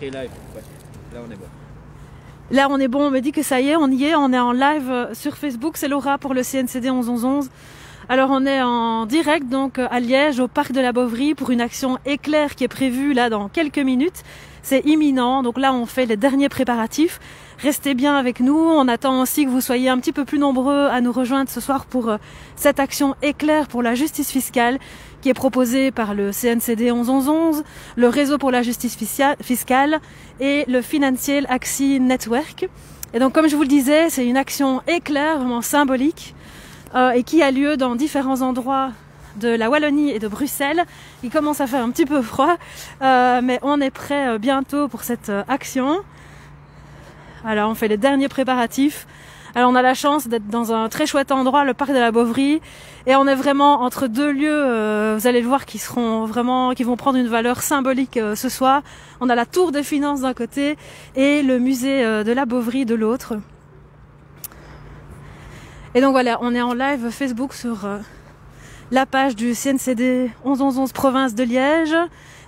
Et live, ouais. Là on est bon. Là on est bon, on me dit que ça y est, on y est, on est en live sur Facebook, c'est Laura pour le CNCD 11-11-11. Alors on est en direct donc à Liège, au parc de la Bovry, pour une action éclair qui est prévue là dans quelques minutes. C'est imminent, donc là on fait les derniers préparatifs. Restez bien avec nous, on attend aussi que vous soyez un petit peu plus nombreux à nous rejoindre ce soir pour cette action éclair pour la justice fiscale qui est proposée par le CNCD 11-11-11, le réseau pour la justice fiscale et le Financial Action Network. Et donc comme je vous le disais, c'est une action éclair, vraiment symbolique, et qui a lieu dans différents endroits de la Wallonie et de Bruxelles. Il commence à faire un petit peu froid, mais on est prêt bientôt pour cette action. Alors on fait les derniers préparatifs. Alors on a la chance d'être dans un très chouette endroit, le parc de la Bovry, et on est vraiment entre deux lieux, vous allez le voir, qui vont prendre une valeur symbolique ce soir. On a la Tour des Finances d'un côté et le musée de la Bovry de l'autre. Et donc voilà, on est en live Facebook sur la page du CNCD 11-11-11 province de Liège.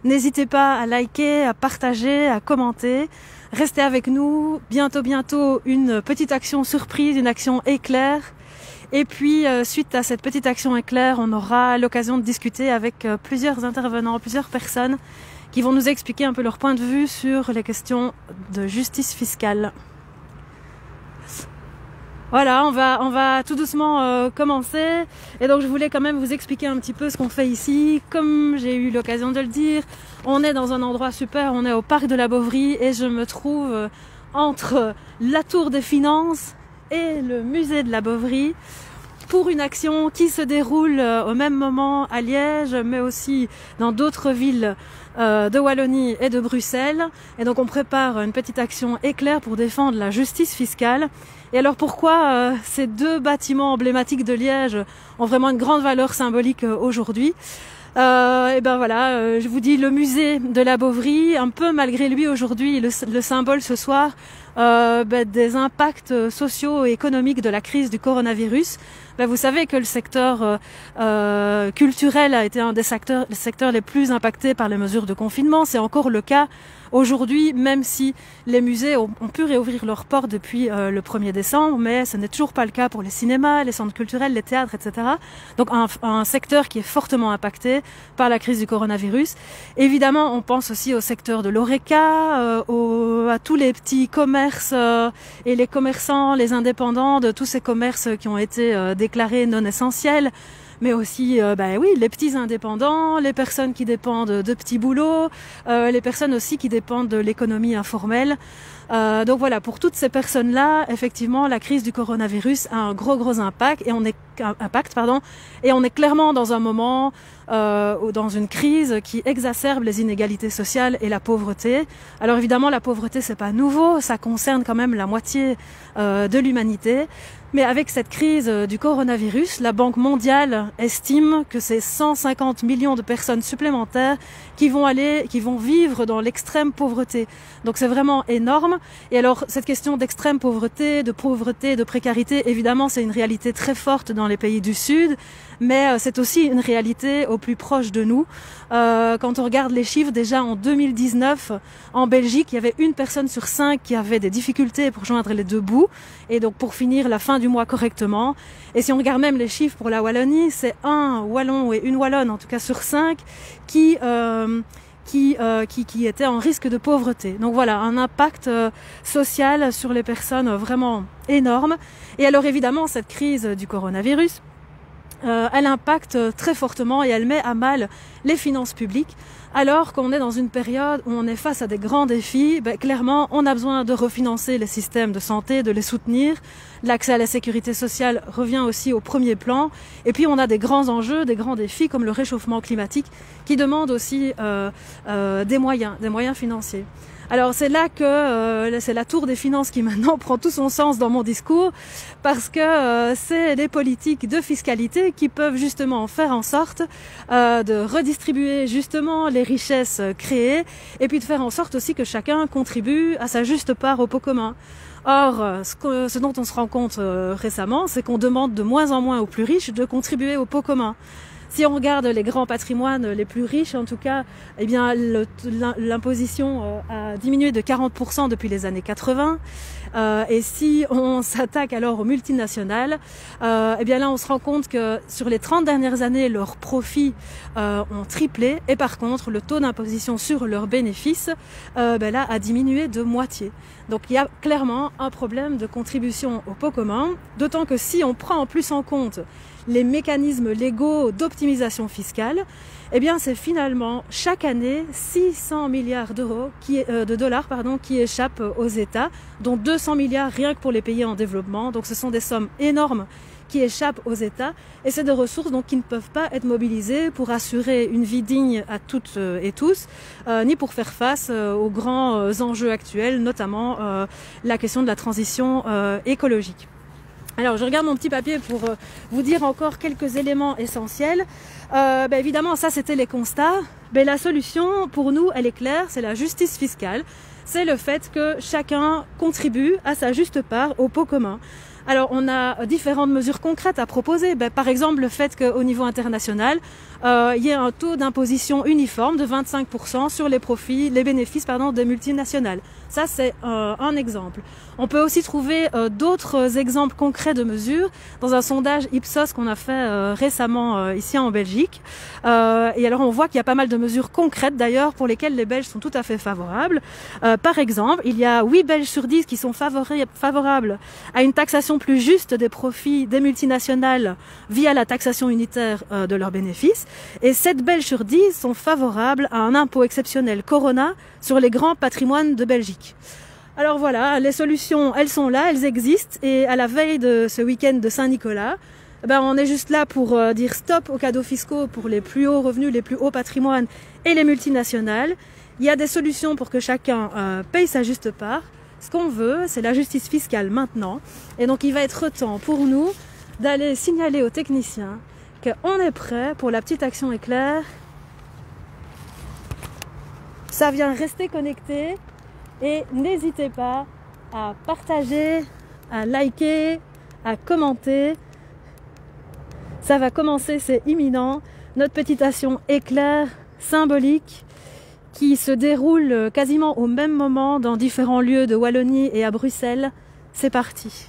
N'hésitez pas à liker, à partager, à commenter. Restez avec nous, bientôt une petite action surprise, une action éclair. Et puis suite à cette petite action éclair, on aura l'occasion de discuter avec plusieurs intervenants, plusieurs personnes qui vont nous expliquer un peu leur point de vue sur les questions de justice fiscale. Voilà, on va tout doucement commencer. Et donc je voulais quand même vous expliquer un petit peu ce qu'on fait ici. Comme j'ai eu l'occasion de le dire, on est dans un endroit super, on est au parc de la Bovry et je me trouve entre la Tour des Finances et le musée de la Bovry pour une action qui se déroule au même moment à Liège, mais aussi dans d'autres villes de Wallonie et de Bruxelles. Et donc on prépare une petite action éclair pour défendre la justice fiscale. Et alors pourquoi ces deux bâtiments emblématiques de Liège ont vraiment une grande valeur symbolique aujourd'hui? Et ben voilà, je vous dis le musée de la Bovry, un peu malgré lui aujourd'hui, le symbole ce soir des impacts sociaux et économiques de la crise du coronavirus. Vous savez que le secteur culturel a été un des secteurs les plus impactés par les mesures de confinement. C'est encore le cas aujourd'hui, même si les musées ont pu réouvrir leurs portes depuis le 1er décembre, mais ce n'est toujours pas le cas pour les cinémas, les centres culturels, les théâtres, etc. Donc un secteur qui est fortement impacté par la crise du coronavirus. Évidemment, on pense aussi au secteur de l'horeca, à tous les petits commerces et les commerçants, les indépendants de tous ces commerces qui ont été déclarés non essentiels, mais aussi oui, les petits indépendants, les personnes qui dépendent de petits boulots, les personnes aussi qui dépendent de l'économie informelle. Donc voilà, pour toutes ces personnes-là, effectivement, la crise du coronavirus a un gros impact et on est clairement dans un moment ou dans une crise qui exacerbe les inégalités sociales et la pauvreté. Alors évidemment, la pauvreté, c'est pas nouveau, ça concerne quand même la moitié de l'humanité. Mais avec cette crise du coronavirus, la Banque mondiale estime que c'est 150 millions de personnes supplémentaires qui vont vivre dans l'extrême pauvreté. Donc c'est vraiment énorme. Et alors cette question d'extrême pauvreté, de précarité, évidemment c'est une réalité très forte dans les pays du Sud, mais c'est aussi une réalité au plus proche de nous. Quand on regarde les chiffres, déjà en 2019, en Belgique, il y avait 1 personne sur 5 qui avait des difficultés pour joindre les deux bouts, et donc pour finir la fin du mois correctement. Et si on regarde même les chiffres pour la Wallonie, c'est 1 Wallon et 1 Wallonne, en tout cas sur 5, qui étaient en risque de pauvreté. Donc voilà, un impact social sur les personnes vraiment énorme. Et alors évidemment, cette crise du coronavirus, elle impacte très fortement et elle met à mal les finances publiques. Alors qu'on est dans une période où on est face à des grands défis, clairement, on a besoin de refinancer les systèmes de santé, de les soutenir. L'accès à la sécurité sociale revient aussi au premier plan. Et puis, on a des grands enjeux, des grands défis comme le réchauffement climatique qui demandent aussi des moyens financiers. Alors c'est là que c'est la Tour des Finances qui maintenant prend tout son sens dans mon discours, parce que c'est les politiques de fiscalité qui peuvent justement faire en sorte de redistribuer justement les richesses créées, et puis de faire en sorte aussi que chacun contribue à sa juste part au pot commun. Or, ce dont on se rend compte récemment, c'est qu'on demande de moins en moins aux plus riches de contribuer au pot commun. Si on regarde les grands patrimoines les plus riches, en tout cas, eh bien l'imposition a diminué de 40% depuis les années 80. Et si on s'attaque alors aux multinationales, eh bien là on se rend compte que sur les 30 dernières années, leurs profits ont triplé et par contre le taux d'imposition sur leurs bénéfices là a diminué de moitié. Donc il y a clairement un problème de contribution au pot commun, d'autant que si on prend en plus en compte les mécanismes légaux d'optimisation fiscale, eh bien c'est finalement chaque année 600 milliards de dollars qui échappent aux États, dont 200 milliards rien que pour les pays en développement. Donc ce sont des sommes énormes qui échappent aux États et c'est des ressources donc qui ne peuvent pas être mobilisées pour assurer une vie digne à toutes et tous, ni pour faire face aux grands enjeux actuels, notamment la question de la transition écologique. Alors je regarde mon petit papier pour vous dire encore quelques éléments essentiels. Évidemment ça c'était les constats. La solution pour nous elle est claire, c'est la justice fiscale. C'est le fait que chacun contribue à sa juste part au pot commun. Alors on a différentes mesures concrètes à proposer. Par exemple le fait qu'au niveau international, il y ait un taux d'imposition uniforme de 25% sur les bénéfices des multinationales. Ça c'est un exemple. On peut aussi trouver d'autres exemples concrets de mesures dans un sondage Ipsos qu'on a fait récemment ici en Belgique. Et alors on voit qu'il y a pas mal de mesures concrètes d'ailleurs pour lesquelles les Belges sont tout à fait favorables. Par exemple, il y a 8 Belges sur 10 qui sont favorables à une taxation plus juste des profits des multinationales via la taxation unitaire de leurs bénéfices. Et 7 Belges sur 10 sont favorables à un impôt exceptionnel Corona sur les grands patrimoines de Belgique. Alors voilà, les solutions, elles sont là, elles existent. Et à la veille de ce week-end de Saint-Nicolas, on est juste là pour dire stop aux cadeaux fiscaux pour les plus hauts revenus, les plus hauts patrimoines et les multinationales. Il y a des solutions pour que chacun paye sa juste part. Ce qu'on veut, c'est la justice fiscale maintenant. Et donc il va être temps pour nous d'aller signaler aux techniciens qu'on est prêt pour la petite action éclair. Ça vient rester connecté et n'hésitez pas à partager, à liker, à commenter. Ça va commencer, c'est imminent. Notre petite action éclair symbolique qui se déroule quasiment au même moment dans différents lieux de Wallonie et à Bruxelles. C'est parti.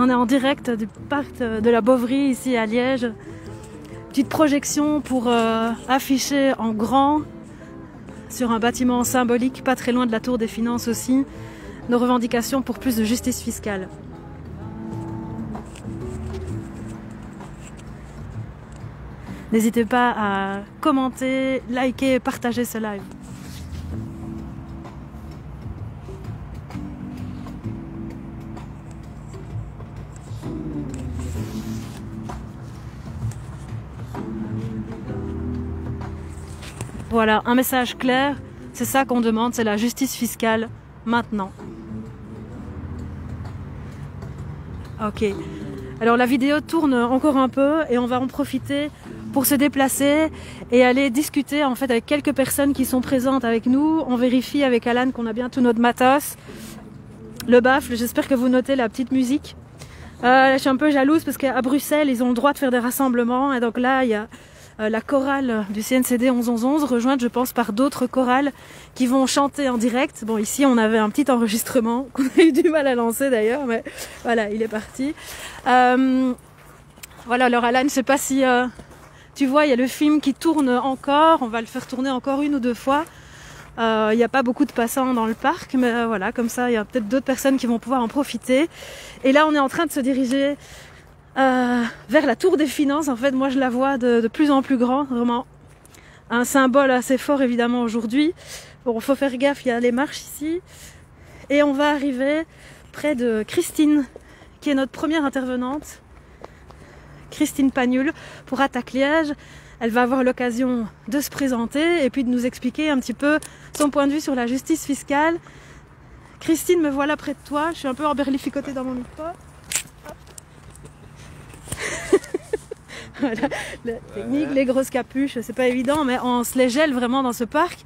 On est en direct du parc de la Boverie ici à Liège. Petite projection pour afficher en grand sur un bâtiment symbolique, pas très loin de la Tour des Finances aussi, nos revendications pour plus de justice fiscale. N'hésitez pas à commenter, liker et partager ce live. Voilà, un message clair, c'est ça qu'on demande, c'est la justice fiscale maintenant. Ok, alors la vidéo tourne encore un peu et on va en profiter pour se déplacer et aller discuter en fait avec quelques personnes qui sont présentes avec nous. On vérifie avec Alan qu'on a bien tout notre matos. Le baffle, j'espère que vous notez la petite musique. Je suis un peu jalouse parce qu'à Bruxelles, ils ont le droit de faire des rassemblements et donc là, il y a la chorale du CNCD 11-11-11, rejointe je pense par d'autres chorales qui vont chanter en direct. Bon, ici on avait un petit enregistrement qu'on a eu du mal à lancer d'ailleurs, mais voilà, il est parti. Voilà, alors Alan, je sais pas si tu vois, il y a le film qui tourne encore, on va le faire tourner encore 1 ou 2 fois. Il n'y a pas beaucoup de passants dans le parc, mais voilà, comme ça, il y a peut-être d'autres personnes qui vont pouvoir en profiter. Et là, on est en train de se diriger vers la Tour des Finances. En fait, moi, je la vois de plus en plus grand, vraiment un symbole assez fort, évidemment, aujourd'hui. Bon, faut faire gaffe, il y a les marches ici. Et on va arriver près de Christine, qui est notre première intervenante, Christine Pagnul, pour Attaque Liège. Elle va avoir l'occasion de se présenter et puis de nous expliquer un petit peu son point de vue sur la justice fiscale. Christine, me voilà près de toi. Je suis un peu emberlificotée dans mon micro. Voilà, la technique, les grosses capuches, c'est pas évident, mais on se les gèle vraiment dans ce parc.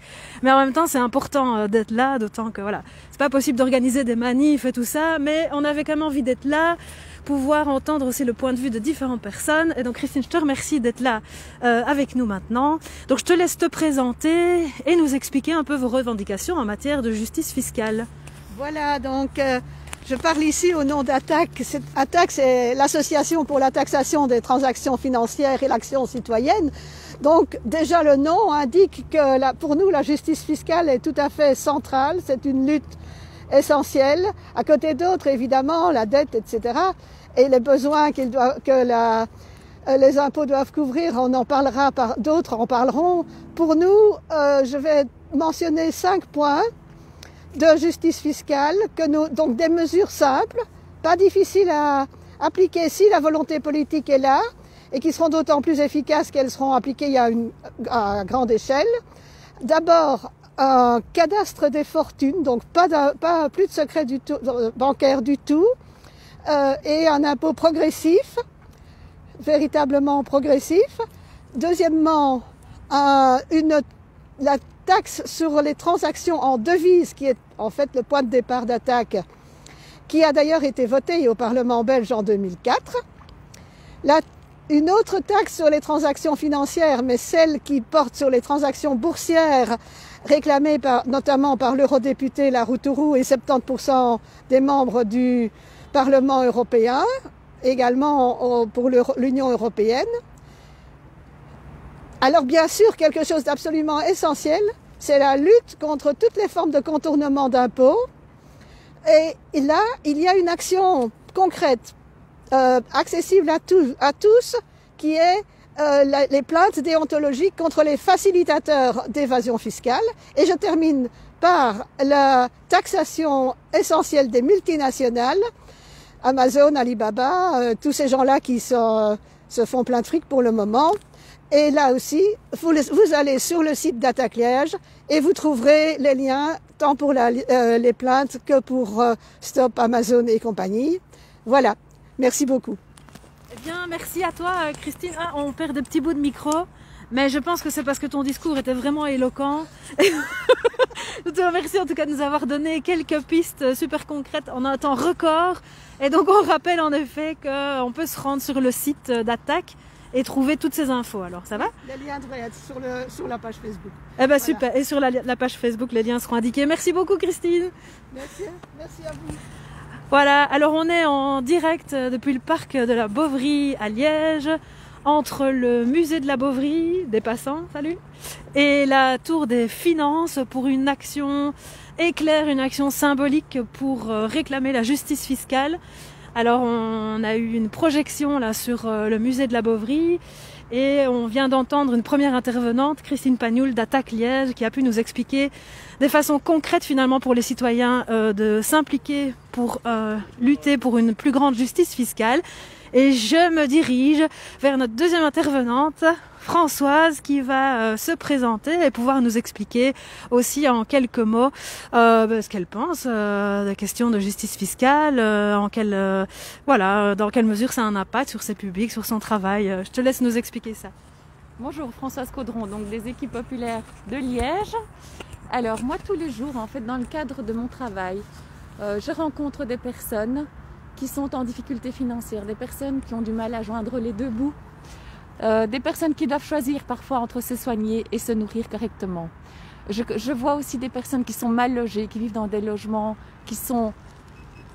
Mais en même temps, c'est important d'être là, d'autant que voilà, c'est pas possible d'organiser des manifs et tout ça, mais on avait quand même envie d'être là, pouvoir entendre aussi le point de vue de différentes personnes. Et donc Christine, je te remercie d'être là avec nous maintenant. Donc je te laisse te présenter et nous expliquer un peu vos revendications en matière de justice fiscale. Voilà, donc je parle ici au nom d'Attaque. Attaque, c'est l'association pour la taxation des transactions financières et l'action citoyenne. Donc déjà le nom indique que pour nous la justice fiscale est tout à fait centrale, c'est une lutte essentielle, à côté d'autres évidemment, la dette, etc. et les besoins les impôts doivent couvrir, on en parlera, d'autres en parleront. Pour nous, je vais mentionner 5 points de justice fiscale, donc des mesures simples, pas difficiles à appliquer si la volonté politique est là, et qui seront d'autant plus efficaces qu'elles seront appliquées à grande échelle. D'abord, un cadastre des fortunes, donc pas plus de secret du tout, bancaire du tout, et un impôt progressif, véritablement progressif. Deuxièmement, la taxe sur les transactions en devises, qui est en fait le point de départ d'Attaque, qui a d'ailleurs été votée au Parlement belge en 2004. Une autre taxe sur les transactions financières, mais celle qui porte sur les transactions boursières, réclamée notamment par l'eurodéputé Laroutourou et 70% des membres du Parlement européen, également pour l'Union européenne. Alors bien sûr, quelque chose d'absolument essentiel, c'est la lutte contre toutes les formes de contournement d'impôts. Et là, il y a une action concrète, accessible à tous, qui est les plaintes déontologiques contre les facilitateurs d'évasion fiscale. Et je termine par la taxation essentielle des multinationales, Amazon, Alibaba, tous ces gens-là qui se font plein de fric pour le moment. Et là aussi, vous allez sur le site d'Attaque Liège et vous trouverez les liens tant pour les plaintes que pour Stop Amazon et compagnie. Voilà, merci beaucoup. Eh bien, merci à toi Christine. Ah, on perd des petits bouts de micro, mais je pense que c'est parce que ton discours était vraiment éloquent. Je te remercie en tout cas de nous avoir donné quelques pistes super concrètes en un temps record. Et donc on rappelle en effet qu'on peut se rendre sur le site d'Attaque et trouver toutes ces infos. Alors ça va? Les liens devraient être sur la page Facebook. Eh ben voilà. Super. Et sur la page Facebook, les liens seront indiqués. Merci beaucoup Christine. Merci à vous. Voilà, alors on est en direct depuis le parc de la Boverie à Liège, entre le musée de la Boverie, des passants, salut, et la Tour des Finances pour une action éclair, une action symbolique pour réclamer la justice fiscale. Alors on a eu une projection là sur le musée de la Boverie et on vient d'entendre une première intervenante, Christine Pagnul d'Attaque Liège, qui a pu nous expliquer des façons concrètes finalement pour les citoyens de s'impliquer pour lutter pour une plus grande justice fiscale. Et je me dirige vers notre deuxième intervenante, Françoise, qui va se présenter et pouvoir nous expliquer aussi en quelques mots ce qu'elle pense des questions de justice fiscale, dans quelle mesure ça a un impact sur ses publics, sur son travail. Je te laisse nous expliquer ça. Bonjour, Françoise Caudron, donc des équipes populaires de Liège. Alors moi tous les jours, en fait, dans le cadre de mon travail, je rencontre des personnes qui sont en difficulté financière, des personnes qui ont du mal à joindre les deux bouts, des personnes qui doivent choisir parfois entre se soigner et se nourrir correctement. Je vois aussi des personnes qui sont mal logées, qui vivent dans des logements qui sont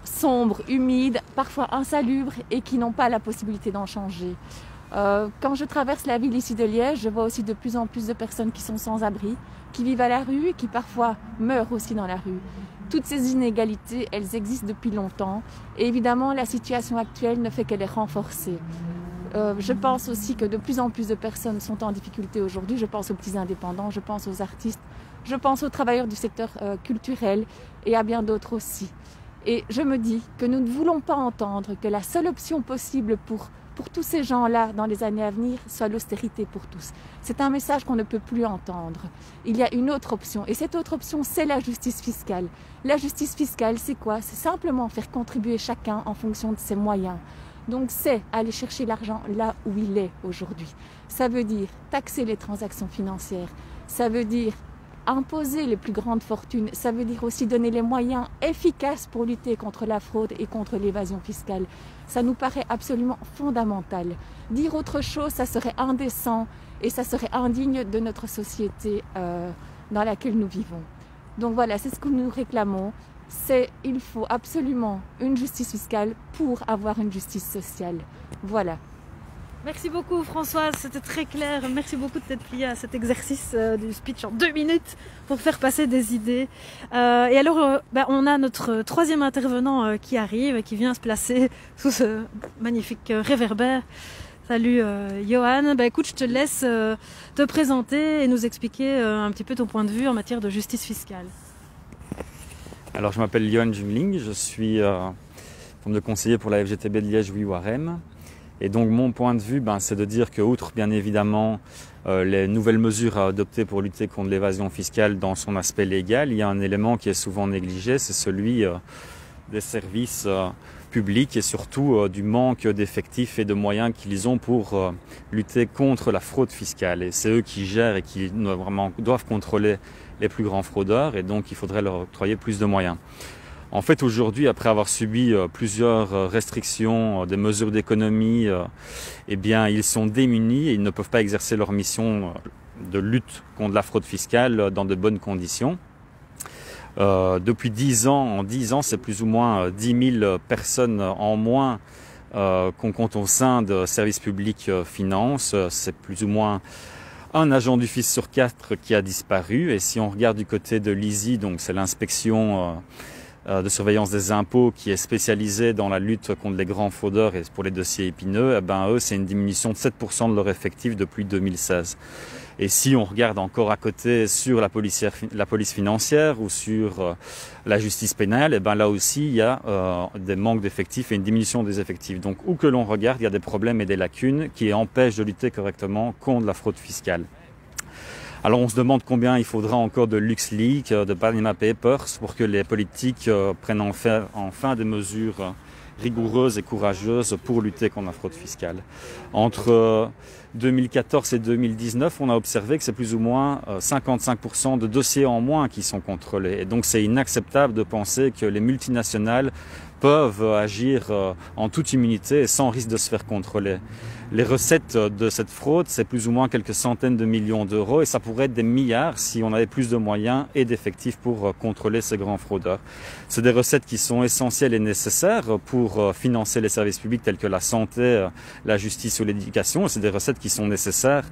sombres, humides, parfois insalubres et qui n'ont pas la possibilité d'en changer. Quand je traverse la ville ici de Liège, je vois aussi de plus en plus de personnes qui sont sans abri, qui vivent à la rue et qui parfois meurent aussi dans la rue. Toutes ces inégalités, elles existent depuis longtemps et évidemment la situation actuelle ne fait que les renforcer. Je pense aussi que de plus en plus de personnes sont en difficulté aujourd'hui. Je pense aux petits indépendants, je pense aux artistes, je pense aux travailleurs du secteur culturel et à bien d'autres aussi. Et je me dis que nous ne voulons pas entendre que la seule option possible pour tous ces gens-là dans les années à venir soit l'austérité pour tous. C'est un message qu'on ne peut plus entendre. Il y a une autre option et cette autre option, c'est la justice fiscale. La justice fiscale, c'est quoi? C'est simplement faire contribuer chacun en fonction de ses moyens. Donc c'est aller chercher l'argent là où il est aujourd'hui. Ça veut dire taxer les transactions financières, ça veut dire imposer les plus grandes fortunes, ça veut dire aussi donner les moyens efficaces pour lutter contre la fraude et contre l'évasion fiscale. Ça nous paraît absolument fondamental. Dire autre chose, ça serait indécent et ça serait indigne de notre société dans laquelle nous vivons. Donc voilà, c'est ce que nous réclamons. Il faut absolument une justice fiscale pour avoir une justice sociale. Voilà. Merci beaucoup Françoise, c'était très clair. Merci beaucoup de t'être pliée à cet exercice du speech en 2 minutes pour faire passer des idées. Et alors, on a notre troisième intervenant qui arrive et qui vient se placer sous ce magnifique réverbère. Salut Johan, écoute, je te laisse te présenter et nous expliquer un petit peu ton point de vue en matière de justice fiscale. Alors je m'appelle Johan Jumling, je suis forme de conseiller pour la FGTB de Liège-Ouies-Waremme. Et donc mon point de vue, c'est de dire que outre bien évidemment les nouvelles mesures à adopter pour lutter contre l'évasion fiscale dans son aspect légal, il y a un élément qui est souvent négligé, c'est celui des services publics et surtout du manque d'effectifs et de moyens qu'ils ont pour lutter contre la fraude fiscale. Et c'est eux qui gèrent et qui vraiment doivent contrôler les plus grands fraudeurs et donc il faudrait leur octroyer plus de moyens. En fait, aujourd'hui, après avoir subi plusieurs restrictions, des mesures d'économie, ils sont démunis et ils ne peuvent pas exercer leur mission de lutte contre la fraude fiscale dans de bonnes conditions. Depuis 10 ans, en 10 ans, c'est plus ou moins 10 000 personnes en moins qu'on compte au sein de services publics finances. C'est plus ou moins un agent du fisc sur 4 qui a disparu. Et si on regarde du côté de l'ISI, donc c'est l'inspection de surveillance des impôts qui est spécialisée dans la lutte contre les grands fraudeurs et pour les dossiers épineux, eux, c'est une diminution de 7% de leur effectif depuis 2016. Et si on regarde encore à côté sur la police financière ou sur la justice pénale, là aussi, il y a des manques d'effectifs et une diminution des effectifs. Donc, où que l'on regarde, il y a des problèmes et des lacunes qui empêchent de lutter correctement contre la fraude fiscale. Alors on se demande combien il faudra encore de LuxLeaks, de Panama Papers pour que les politiques prennent enfin des mesures rigoureuses et courageuses pour lutter contre la fraude fiscale. Entre 2014 et 2019, on a observé que c'est plus ou moins 55% de dossiers en moins qui sont contrôlés. Et donc c'est inacceptable de penser que les multinationales peuvent agir en toute immunité et sans risque de se faire contrôler. Les recettes de cette fraude, c'est plus ou moins quelques centaines de millions d'euros et ça pourrait être des milliards si on avait plus de moyens et d'effectifs pour contrôler ces grands fraudeurs. C'est des recettes qui sont essentielles et nécessaires pour financer les services publics tels que la santé, la justice ou l'éducation. C'est des recettes qui sont nécessaires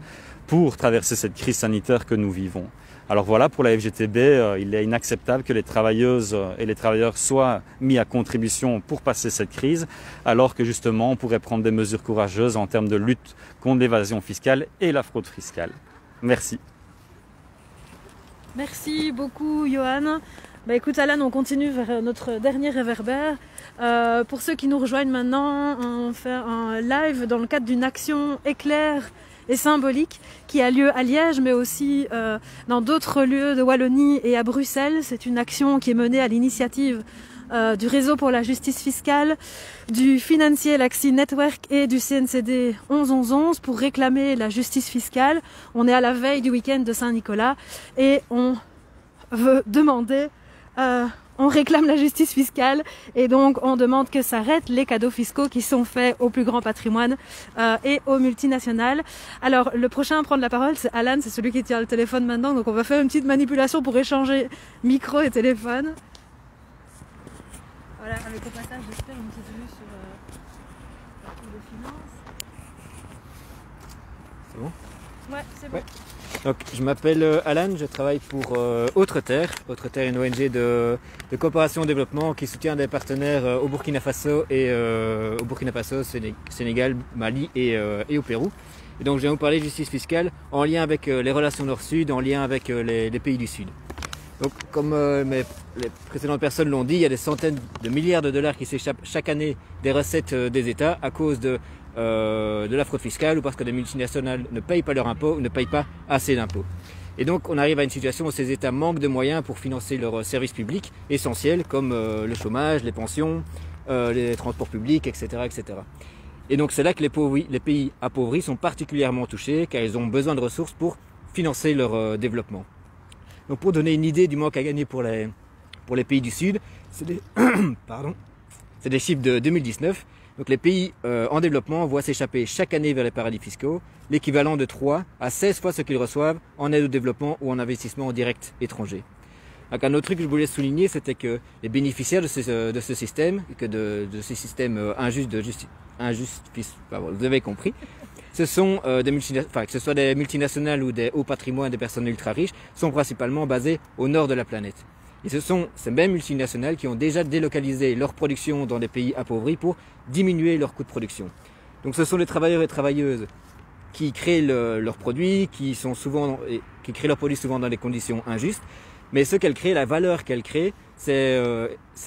pour traverser cette crise sanitaire que nous vivons. Alors voilà, pour la FGTB, il est inacceptable que les travailleuses et les travailleurs soient mis à contribution pour passer cette crise, alors que justement on pourrait prendre des mesures courageuses en termes de lutte contre l'évasion fiscale et la fraude fiscale. Merci. Merci beaucoup Johan. Écoute Alan, on continue vers notre dernier réverbère. Pour ceux qui nous rejoignent maintenant, on fait un live dans le cadre d'une action éclair et symbolique qui a lieu à Liège mais aussi dans d'autres lieux de Wallonie et à Bruxelles. C'est une action qui est menée à l'initiative du Réseau pour la justice fiscale, du Financial Action Network et du CNCD 11-11-11 pour réclamer la justice fiscale. On est à la veille du week-end de Saint-Nicolas et on veut demander on réclame la justice fiscale et donc on demande que s'arrêtent les cadeaux fiscaux qui sont faits au plus grand patrimoine et aux multinationales. Alors le prochain à prendre la parole c'est Alan, c'est celui qui tient le téléphone maintenant, donc on va faire une petite manipulation pour échanger micro et téléphone. Voilà, avec au passage j'espère une petite vue sur la Cour des finances. C'est bon? Ouais, c'est bon. Ouais. Donc, je m'appelle Alan, je travaille pour Autre Terre. Autre Terre est une ONG de coopération au développement qui soutient des partenaires au Burkina Faso Sénégal, Mali et au Pérou. Et donc je vais vous parler de justice fiscale en lien avec les relations Nord-Sud, en lien avec les pays du Sud. Donc comme les précédentes personnes l'ont dit, il y a des centaines de milliards de dollars qui s'échappent chaque année des recettes des États à cause de la fraude fiscale ou parce que des multinationales ne payent pas leurs impôts ou ne payent pas assez d'impôts. Et donc on arrive à une situation où ces États manquent de moyens pour financer leurs services publics essentiels comme le chômage, les pensions, les transports publics, etc. etc. Et donc c'est là que les pays appauvris sont particulièrement touchés car ils ont besoin de ressources pour financer leur développement. Donc pour donner une idée du manque à gagner pour les pays du Sud, c'est des, c'est des chiffres de 2019. Donc les pays en développement voient s'échapper chaque année vers les paradis fiscaux l'équivalent de 3 à 16 fois ce qu'ils reçoivent en aide au développement ou en investissement direct étranger. Donc un autre truc que je voulais souligner, c'était que les bénéficiaires de ce système, de ces systèmes injustes vous avez compris, ce sont que ce soit des multinationales ou des hauts patrimoines des personnes ultra riches, sont principalement basés au nord de la planète. Et ce sont ces mêmes multinationales qui ont déjà délocalisé leur production dans des pays appauvris pour diminuer leurs coûts de production. Donc ce sont les travailleurs et travailleuses qui créent leurs produits, qui créent leurs produits souvent dans des conditions injustes. Mais ce qu'elles créent, la valeur qu'elles créent, ces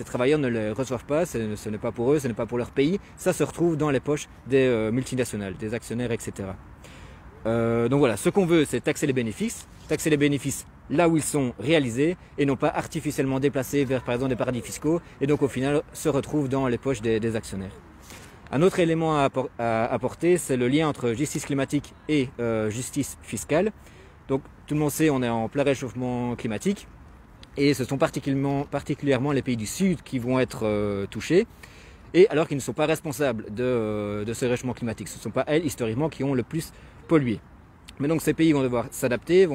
travailleurs ne les reçoivent pas, ce n'est pas pour eux, ce n'est pas pour leur pays, ça se retrouve dans les poches des multinationales, des actionnaires, etc. Donc voilà, ce qu'on veut, c'est taxer les bénéfices là où ils sont réalisés et non pas artificiellement déplacés vers par exemple des paradis fiscaux et donc au final se retrouvent dans les poches des actionnaires. Un autre élément à apporter, c'est le lien entre justice climatique et justice fiscale. Donc tout le monde sait, on est en plein réchauffement climatique et ce sont particulièrement les pays du Sud qui vont être touchés, et alors qu'ils ne sont pas responsables de ce réchauffement climatique. Ce ne sont pas elles, historiquement, qui ont le plus pollué. Mais donc ces pays vont devoir s'adapter,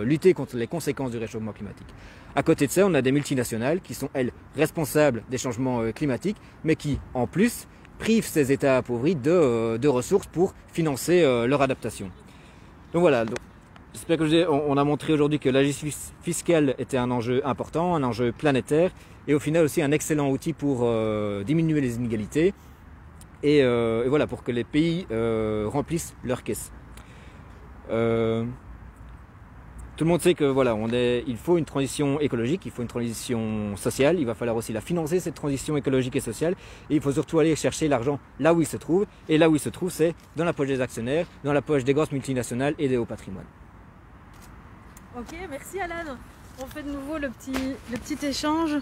lutter contre les conséquences du réchauffement climatique. À côté de ça, on a des multinationales qui sont, elles, responsables des changements climatiques, mais qui, en plus, privent ces États appauvris de ressources pour financer leur adaptation. Donc voilà, j'espère que on a montré aujourd'hui que la justice fiscale était un enjeu important, un enjeu planétaire, et au final aussi un excellent outil pour diminuer les inégalités, et voilà, pour que les pays remplissent leurs caisses. Tout le monde sait que voilà, il faut une transition écologique, il faut une transition sociale, il va falloir aussi la financer, cette transition écologique et sociale, et il faut surtout aller chercher l'argent là où il se trouve, et là où il se trouve, c'est dans la poche des actionnaires, dans la poche des grosses multinationales et des hauts patrimoines. Ok, merci Alan. On fait de nouveau le petit échange.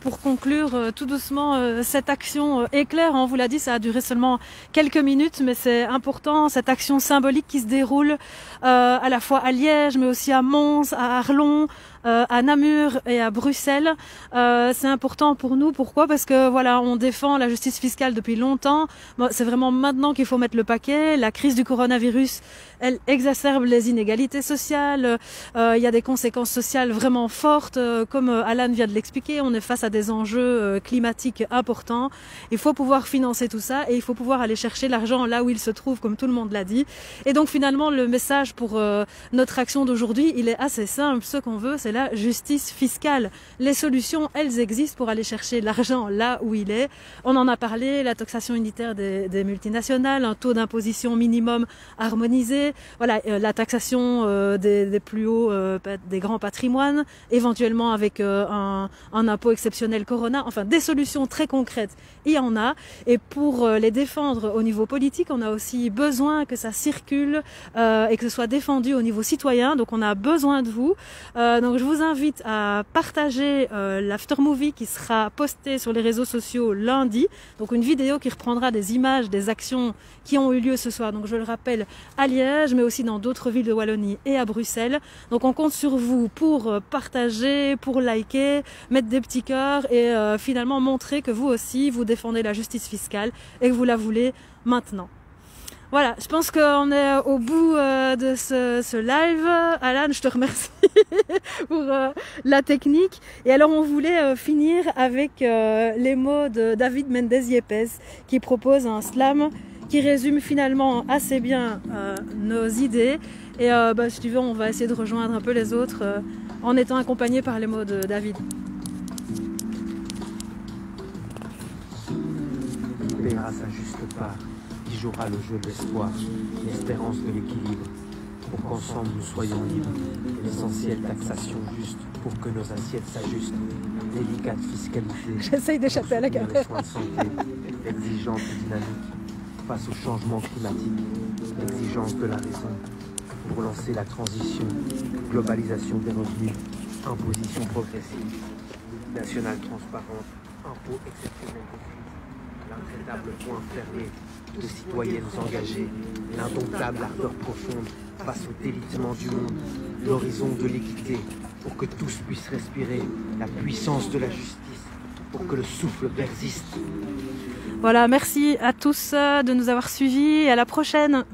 Pour conclure tout doucement cette action éclair, on vous l'a dit, ça a duré seulement quelques minutes, mais c'est important, cette action symbolique qui se déroule à la fois à Liège, mais aussi à Mons, à Arlon, à Namur et à Bruxelles. C'est important pour nous. Pourquoi? Parce que voilà, on défend la justice fiscale depuis longtemps. Bon, c'est vraiment maintenant qu'il faut mettre le paquet. La crise du coronavirus, elle exacerbe les inégalités sociales. Il y a des conséquences sociales vraiment fortes, comme Alan vient de l'expliquer. On est face à des enjeux climatiques importants. Il faut pouvoir financer tout ça et il faut pouvoir aller chercher l'argent là où il se trouve, comme tout le monde l'a dit. Et donc finalement, le message pour notre action d'aujourd'hui, il est assez simple. Ce qu'on veut, c'est la justice fiscale. Les solutions, elles existent pour aller chercher l'argent là où il est. On en a parlé, la taxation unitaire des multinationales, un taux d'imposition minimum harmonisé, voilà, la taxation des plus hauts, des grands patrimoines, éventuellement avec un impôt exceptionnel Corona, enfin des solutions très concrètes, il y en a. Et pour les défendre au niveau politique, on a aussi besoin que ça circule et que ce soit défendu au niveau citoyen. Donc on a besoin de vous. Donc Donc je vous invite à partager l'aftermovie qui sera posté sur les réseaux sociaux lundi. Donc une vidéo qui reprendra des images des actions qui ont eu lieu ce soir. Donc je le rappelle, à Liège, mais aussi dans d'autres villes de Wallonie et à Bruxelles. Donc on compte sur vous pour partager, pour liker, mettre des petits cœurs et finalement montrer que vous aussi, vous défendez la justice fiscale et que vous la voulez maintenant. Voilà, je pense qu'on est au bout de ce live. Alan, je te remercie pour la technique. Et alors, on voulait finir avec les mots de David Mendes Yepes, qui propose un slam qui résume finalement assez bien nos idées. Et si tu veux, on va essayer de rejoindre un peu les autres en étant accompagnés par les mots de David. Il paiera sa juste part, qui jouera le jeu de l'espoir, l'espérance de l'équilibre, pour qu'ensemble nous soyons libres. L'essentiel taxation juste, pour que nos assiettes s'ajustent. Délicate fiscalité. J'essaye d'échapper à la les caméra. soins de santé, l'exigence dynamique face au changement climatique, l'exigence de la raison, pour lancer la transition, globalisation des revenus, imposition progressive, nationale transparente, impôt exceptionnel de fuite, l'intraitable point fermé de citoyennes engagées, l'indomptable ardeur profonde face au délitement du monde, l'horizon de l'équité, pour que tous puissent respirer, la puissance de la justice, pour que le souffle persiste. Voilà, merci à tous de nous avoir suivis et à la prochaine.